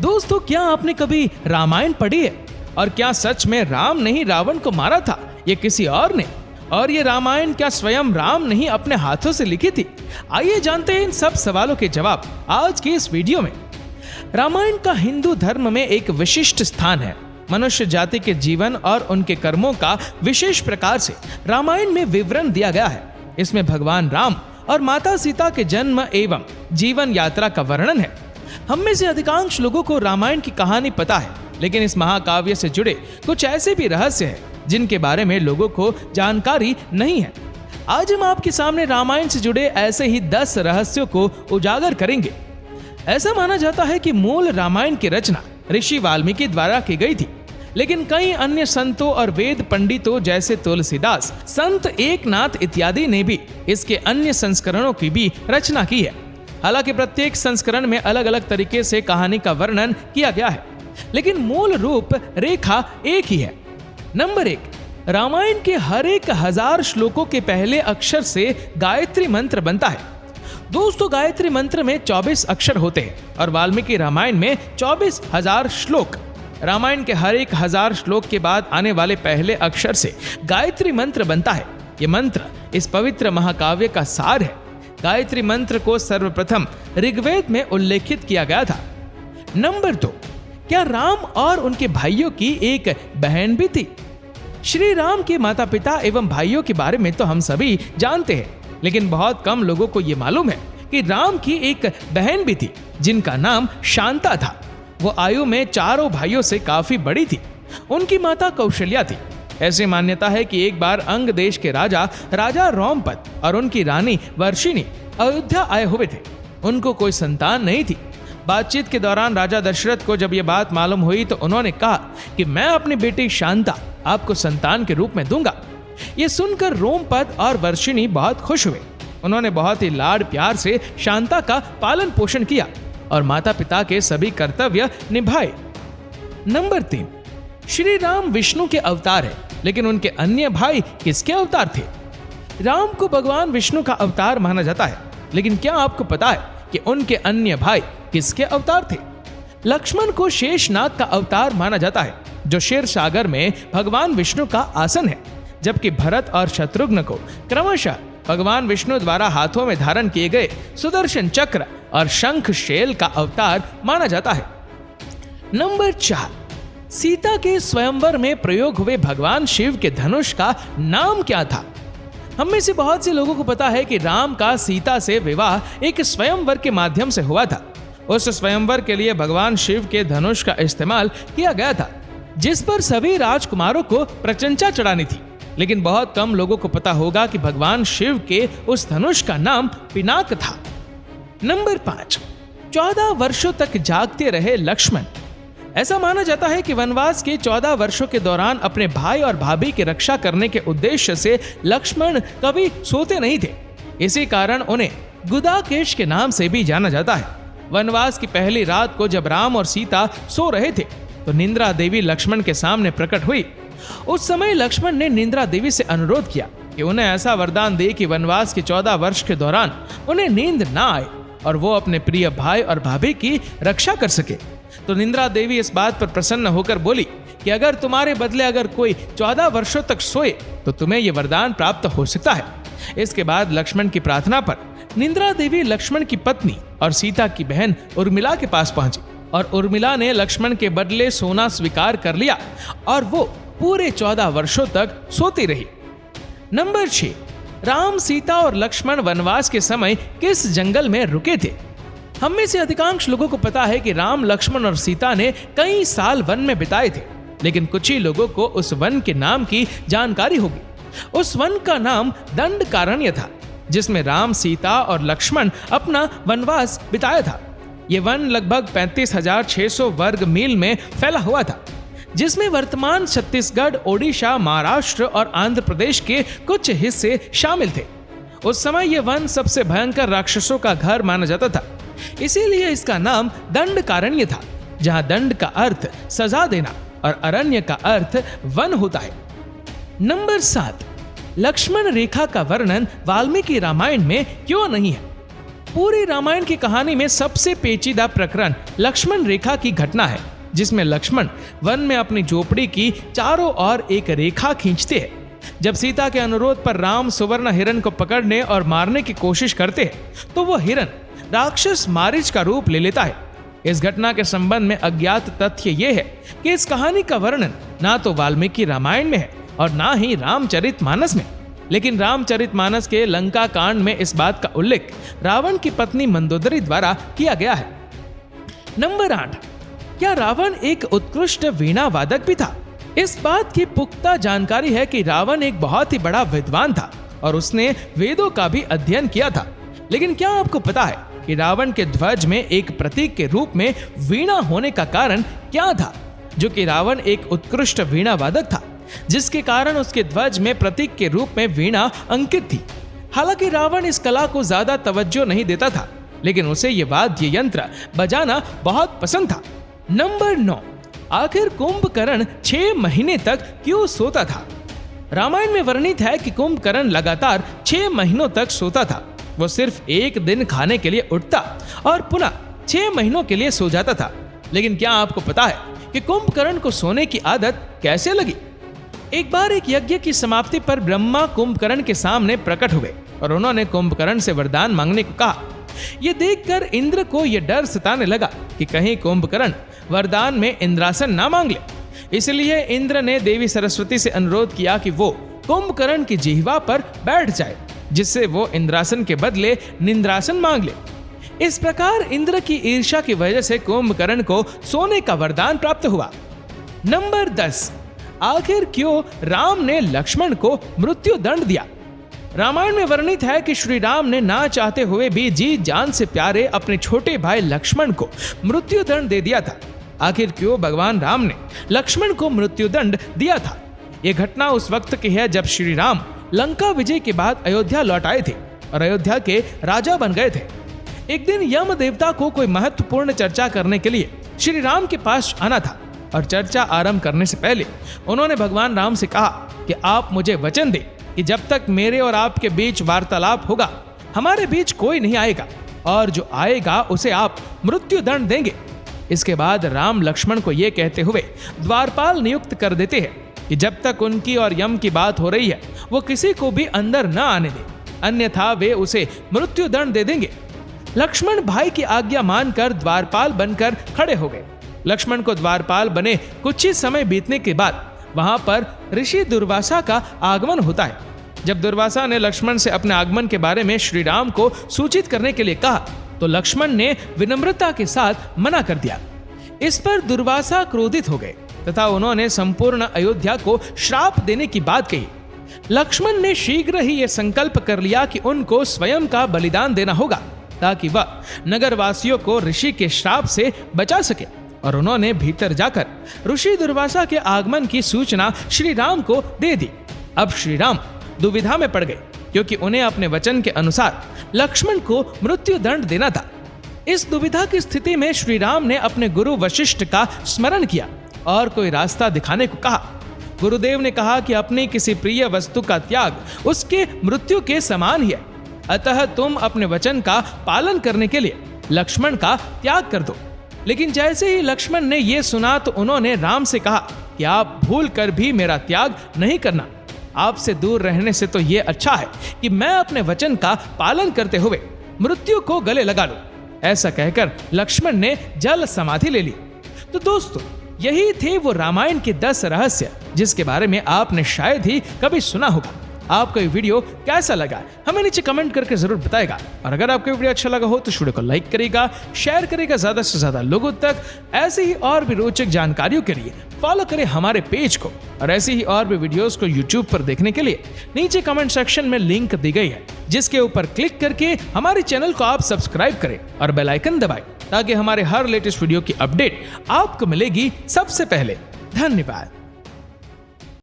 दोस्तों, क्या आपने कभी रामायण पढ़ी है? और क्या सच में राम ने ही रावण को मारा था, ये किसी और ने? और ये रामायण क्या स्वयं राम ने ही अपने हाथों से लिखी थी? आइए जानते हैं इन सब सवालों के जवाब आज के इस वीडियो में। रामायण का हिंदू धर्म में एक विशिष्ट स्थान है। मनुष्य जाति के जीवन और उनके कर्मों का विशेष प्रकार से रामायण में विवरण दिया गया है। इसमें भगवान राम और माता सीता के जन्म एवं जीवन यात्रा का वर्णन है। हम में से अधिकांश लोगों को रामायण की कहानी पता है, लेकिन इस महाकाव्य से जुड़े कुछ ऐसे भी रहस्य हैं जिनके बारे में लोगों को जानकारी नहीं है। आज हम आपके सामने रामायण से जुड़े ऐसे ही 10 रहस्यों को उजागर करेंगे। ऐसा माना जाता है कि मूल रामायण की रचना ऋषि वाल्मीकि द्वारा की गई थी, लेकिन कई अन्य संतों और वेद पंडितों जैसे तुलसीदास, संत एकनाथ इत्यादि ने भी इसके अन्य संस्करणों की भी रचना की है। हालांकि प्रत्येक संस्करण में अलग अलग तरीके से कहानी का वर्णन किया गया है, लेकिन मूल रूप रेखा एक ही है। नंबर 1, रामायण के हर एक 1000 श्लोकों के पहले अक्षर से गायत्री मंत्र बनता है। दोस्तों, गायत्री मंत्र में 24 अक्षर होते हैं और वाल्मीकि रामायण में 24,000 श्लोक। रामायण के हर एक 1000 श्लोक के बाद आने वाले पहले अक्षर से गायत्री मंत्र बनता है। ये मंत्र इस पवित्र महाकाव्य का सार है। गायत्री मंत्र को सर्वप्रथम ऋग्वेद में उल्लेखित किया गया था। नंबर 2, क्या राम और उनके भाइयों की एक बहन भी थी? श्री राम के माता पिता एवं भाइयों के बारे में तो हम सभी जानते हैं, लेकिन बहुत कम लोगों को यह मालूम है कि राम की एक बहन भी थी जिनका नाम शांता था। वो आयु में चारों भाइयों से काफी बड़ी थी। उनकी माता कौशल्या थी। ऐसी मान्यता है कि एक बार अंग देश के राजा रोमपद और उनकी रानी वर्षिणी अयोध्या आए हुए थे। उनको कोई संतान नहीं थी। बातचीत के दौरान राजा दशरथ को जब यह बात मालूम हुई तो उन्होंने कहा कि मैं अपनी बेटी शांता आपको संतान के रूप में दूंगा। ये सुनकर रोमपद और वर्षिणी बहुत खुश हुए। उन्होंने बहुत ही लाड प्यार से शांता का पालन पोषण किया और माता पिता के सभी कर्तव्य निभाए। नंबर 3, श्री राम विष्णु के अवतार है, लेकिन उनके अन्य भाई किसके अवतार थे? राम को भगवान विष्णु का अवतार माना जाता है, लेकिन क्या आपको पता है कि उनके अन्य भाई किसके अवतार थे? लक्ष्मण को शेषनाग का अवतार माना जाता है, जो क्षीर सागर में भगवान विष्णु का आसन है, जबकि भरत और शत्रुघ्न को क्रमशः भगवान विष्णु द्वारा हाथों में धारण किए गए सुदर्शन चक्र और शंख शैल का अवतार माना जाता है। नंबर 4, सीता के स्वयंवर में प्रयोग हुए भगवान शिव के धनुष का नाम क्या था? हम में से बहुत से लोगों को पता है कि राम का सीता से विवाह एक स्वयंवर के माध्यम से हुआ था। उस स्वयंवर के लिए भगवान शिव के धनुष का इस्तेमाल किया गया था, जिस पर सभी राजकुमारों को प्रशंसा चढ़ानी थी। लेकिन बहुत कम लोगों को पता होगा कि भगवान शिव के उस धनुष का नाम पिनाक था। नंबर 5, 14 वर्षों तक जागते रहे लक्ष्मण। ऐसा माना जाता है कि वनवास के 14 वर्षों के दौरान अपने भाई और भाभी की रक्षा करने के उद्देश्य से लक्ष्मण कभी सोते नहीं थे। इसी कारण उन्हें गुदाकेश के नाम से भी जाना जाता है। वनवास की पहली रात को जब राम और सीता सो रहे थे तो निंद्रा देवी लक्ष्मण के सामने प्रकट हुई। उस समय लक्ष्मण ने निंद्रा देवी से अनुरोध किया कि उन्हें ऐसा वरदान दे कि वनवास के 14 वर्ष के दौरान उन्हें नींद ना आए और वो अपने प्रिय भाई और भाभी की रक्षा कर सके। तो निंद्रा देवी इस बात पर प्रसन्न होकर बोली कि अगर तुम्हारे बदले अगर कोई 14 वर्षों तक सोए तो तुम्हें यह वरदान प्राप्त हो सकता है। इसके बाद लक्ष्मण की प्रार्थना पर निंद्रा देवी लक्ष्मण की पत्नी और सीता की बहन उर्मिला के पास पहुंची और उर्मिला ने लक्ष्मण के बदले सोना स्वीकार कर लिया और वो पूरे 14 वर्षों तक सोती रही। नंबर 6, राम, सीता और लक्ष्मण वनवास के समय किस जंगल में रुके थे? हम में से अधिकांश लोगों को पता है कि राम, लक्ष्मण और सीता ने कई साल वन में बिताए थे, लेकिन कुछ ही लोगों को उस वन के नाम की जानकारी होगी। उस वन का नाम दंडकारण्य था, जिसमें राम, सीता और लक्ष्मण अपना वनवास बिताया था। यह वन लगभग 35,600 वर्ग मील में फैला हुआ था, जिसमें वर्तमान छत्तीसगढ़, ओडिशा, महाराष्ट्र और आंध्र प्रदेश के कुछ हिस्से शामिल थे। उस समय यह वन सबसे भयंकर राक्षसों का घर माना जाता था, इसीलिए इसका नाम दंडकारण्य था, जहां दंड का अर्थ सजा देना और अरण्य का अर्थ वन होता है। नंबर 7, लक्ष्मण रेखा का वर्णन वाल्मीकि रामायण में क्यों नहीं है? पूरी रामायण की कहानी में सबसे पेचीदा प्रकरण लक्ष्मण रेखा की घटना है, जिसमें लक्ष्मण वन में अपनी झोपड़ी की चारों ओर एक रेखा खींचते हैं। जब सीता के अनुरोध पर राम सुवर्ण हिरण को पकड़ने और मारने की कोशिश करते हैं तो वह हिरण राक्षस मारीच का रूप ले लेता है। इस घटना के संबंध में अज्ञात तथ्य यह है कि इस कहानी का वर्णन ना तो वाल्मीकि रामायण में है और ना ही रामचरितमानस में, लेकिन रामचरितमानस के लंका कांड में इस बात का उल्लेख रावण की पत्नी मंदोदरी द्वारा किया गया है। नंबर 8, क्या रावण एक उत्कृष्ट वीणा वादक भी था? इस बात की पुख्ता जानकारी है कि रावण एक बहुत ही बड़ा विद्वान था और उसने वेदों का भी अध्ययन किया था। लेकिन क्या आपको पता है कि रावण के ध्वज में एक प्रतीक के रूप में वीणा होने का कारण क्या था? जो कि रावण एक उत्कृष्ट वीणा वादक था, जिसके कारण उसके ध्वज में प्रतीक के रूप में वीणा अंकित थी। हालांकि रावण इस कला को ज्यादा तवज्जो नहीं देता था, लेकिन उसे ये वाद्य यंत्र बजाना बहुत पसंद था। नंबर 9, आखिर कुंभकर्ण 6 महीने तक क्यों सोता था? रामायण में वर्णित है कि कुंभकर्ण लगातार 6 महीनों तक सोता था। वो सिर्फ एक दिन खाने के लिए उठता और पुनः 6 महीनों के लिए सो जाता था। लेकिन क्या आपको पता है कि कुंभकर्ण को सोने की आदत कैसे लगी? एक बार एक यज्ञ की समाप्ति पर ब्रह्मा कुंभकर्ण के सामने प्रकट हुए और उन्होंने कुंभकर्ण से वरदान मांगने को कहा। यह देखकर इंद्र को यह डर सताने लगा कि कहीं कुंभकर्ण वरदान में इंद्रासन ना मांग ले। इसलिए इंद्र ने देवी सरस्वती से अनुरोध किया कि वो कुंभकर्ण की जिह्वा पर बैठ जाए, जिससे वो इंद्रासन के बदले निंद्रासन मांग ले। इस प्रकार इंद्र की ईर्ष्या की वजह से कुंभकर्ण को सोने का वरदान प्राप्त हुआ। नंबर 10, आखिर क्यों राम ने लक्ष्मण को मृत्यु दंड दिया? रामायण में वर्णित है कि श्री राम ने ना चाहते हुए भी जी जान से प्यारे अपने छोटे भाई लक्ष्मण को मृत्यु दंड दे दिया था। आखिर क्यों भगवान राम ने लक्ष्मण को मृत्यु दंड दिया था? यह घटना उस वक्त की है जब श्री राम लंका विजय के बाद अयोध्या लौट आए थे और अयोध्या के राजा बन गए थे। एक दिन यम देवता को कोई महत्वपूर्ण चर्चा करने के लिए श्री राम के पास आना था और चर्चा आरंभ करने से पहले उन्होंने भगवान राम से कहा कि आप मुझे वचन दें कि जब तक मेरे और आपके बीच वार्तालाप होगा हमारे बीच कोई नहीं आएगा और जो आएगा उसे आप मृत्यु दंड देंगे। इसके बाद राम लक्ष्मण को यह कहते हुए द्वारपाल नियुक्त कर देते हैं कि जब तक उनकी और यम की बात हो रही है वो किसी को भी अंदर न आने दे, अन्यथा वे उसे मृत्यु दंड दे देंगे। लक्ष्मण भाई की आज्ञा मानकर द्वारपाल बनकर खड़े हो गए। लक्ष्मण को द्वारपाल बने कुछ ही समय बीतने के बाद वहां पर ऋषि दुर्वासा का आगमन होता है। जब दुर्वासा ने लक्ष्मण से अपने आगमन के बारे में श्री राम को सूचित करने के लिए कहा तो लक्ष्मण ने विनम्रता के साथ मना कर दिया। इस पर दुर्वासा क्रोधित हो गए तथा उन्होंने संपूर्ण अयोध्या को श्राप देने की बात कही। लक्ष्मण ने शीघ्र ही यह संकल्प कर लिया कि उनको स्वयं का बलिदान देना होगा ताकि वह नगरवासियों को ऋषि के श्राप से बचा सके, और उन्होंने भीतर जाकर ऋषि दुर्वासा के आगमन की सूचना श्री राम को दे दी। अब श्री राम दुविधा में पड़ गए क्योंकि उन्हें अपने वचन के अनुसार लक्ष्मण को मृत्यु दंड देना था। इस दुविधा की स्थिति में श्री राम ने अपने गुरु वशिष्ठ का स्मरण किया और कोई रास्ता दिखाने को कहा। गुरुदेव ने कहा कि अपनी किसी प्रिय वस्तु का त्याग उसके मृत्यु के समान ही है, अतः तुम अपने वचन का पालन करने के लिए लक्ष्मण का त्याग कर दो। लेकिन जैसे ही लक्ष्मण ने यह सुना तो उन्होंने राम से कहा कि आप भूल कर भी मेरा त्याग नहीं करना। आपसे दूर रहने से तो यह अच्छा है कि मैं अपने वचन का पालन करते हुए मृत्यु को गले लगा लूं। ऐसा कहकर लक्ष्मण ने जल समाधि ले ली। तो दोस्तों, यही थे वो रामायण के 10 रहस्य जिसके बारे में आपने शायद ही कभी सुना होगा। आपको ये वीडियो कैसा लगा हमें नीचे कमेंट करके जरूर बताएगा, और अगर आपको वीडियो अच्छा लगा हो तो वीडियो को लाइक करेगा, शेयर करेगा ज्यादा से ज्यादा लोगों तक। ऐसे ही और भी रोचक जानकारियों के लिए फॉलो करें हमारे पेज को, और ऐसे ही और भी वीडियोस को यूट्यूब पर देखने के लिए नीचे कमेंट सेक्शन में लिंक दी गई है, जिसके ऊपर क्लिक करके हमारे चैनल को आप सब्सक्राइब करें और बेल आइकन दबाएं ताकि हमारे हर लेटेस्ट वीडियो की अपडेट आपको मिलेगी सबसे पहले। धन्यवाद।